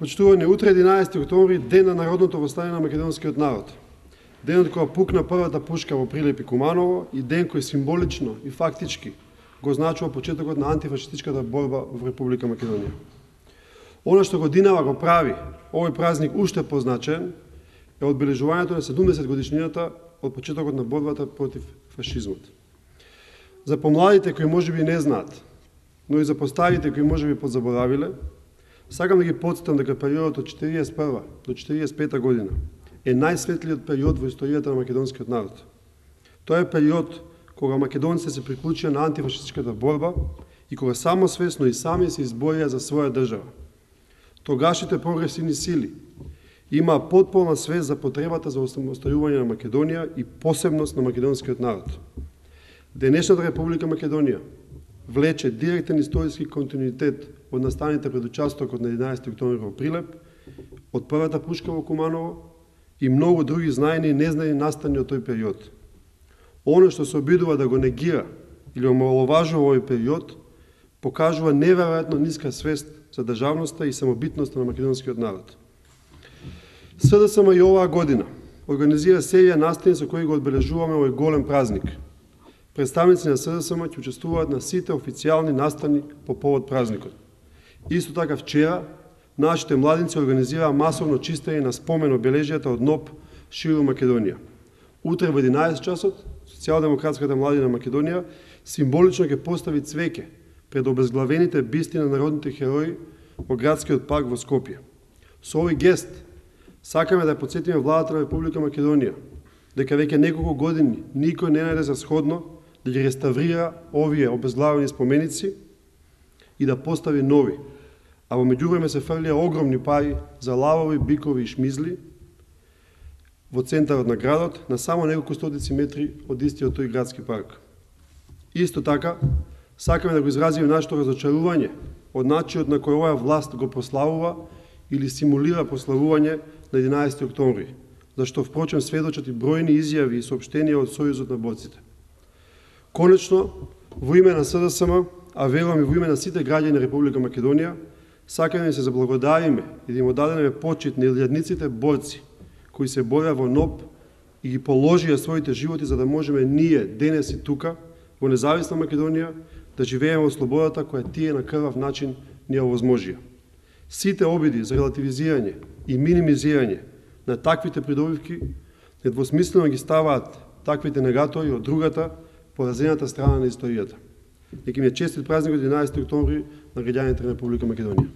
Почитувани, утре 11 октомври, ден на народното востание на македонскиот народ. Денот кога пукна првата пушка во Прилеп и Куманово и ден кој символично и фактички го означува почетокот на антифашистичката борба во Република Македонија. Оно што годинава го прави овој празник уште позначен е одбележувањето на 70 годишнината од почетокот на борбата против фашизмот. За помладите кои можеби не знаат, но и за постарите кои можеби подзаборавиле, сакам да ги потсетам дека периодот од 41 до 45 година е најсветлиот период во историјата на македонскиот народ. Тоа е период кога македонците се приклучија на антифашистичката борба и кога самосвесно и сами се изборија за своја држава. Тогашните прогресивни сили имаа потполна свест за потребата за оставување на Македонија и посебност на македонскиот народ. Денешната Република Македонија влече директен историски континуитет од настаните пред участокот на 11 октомври во Прилеп, од првата пушка во Куманово и многу други знаени и незнаени настани од тој период. Оно што се обидува да го негира или омаловажува овој период, покажува неверојатно ниска свест за државноста и самобитноста на македонскиот народ. СДСМ и оваа година организира серија настани со кои го одбележуваме овој голем празник. Представници на СДСМ ќе учествуваат на сите официјални настани по повод празникот. Исто така вчера нашите младинци организираа масовно чистење на спомен обележјата од НОП ширум Македонија. Утре во 11 часот Социјалдемократската младина Македонија символично ќе постави цвеќе пред обезглавените бисти на народните херои во градскиот парк во Скопје. Со овој гест сакаме да потсетиме владата на Република Македонија дека веќе неколку години никој не најде за сходно да ги реставрира овие обезглавени споменици и да постави нови, а во меѓувреме се фрлија огромни пари за лавови, бикови и шмизли во центарот на градот, на само неколку стотици метри од истиот тој градски парк. Исто така, сакаме да го изразиме нашето разочарување од начинот на кој оваа власт го прославува или симулира прославување на 11 октомври, зашто впрочем сведочат и бројни изјави и соопштенија од Сојузот на борците. Конечно, во име на СДСМ, а верувам и во име на сите граѓани на Република Македонија, сакаме да се заблагодариме и да им одадеме почит на илјадниците борци кои се бореа во НОП и ги положија своите животи за да можеме ние денес и тука, во независна Македонија, да живееме во слободата која тие на крвав начин ни ја овозможија. Сите обиди за релативизирање и минимизирање на таквите придобивки недвосмислено ги ставаат таквите негатори од другата, поразената страна на историјата. Нека им е честит празник од 11 октомври на граѓаните на Република Македонија.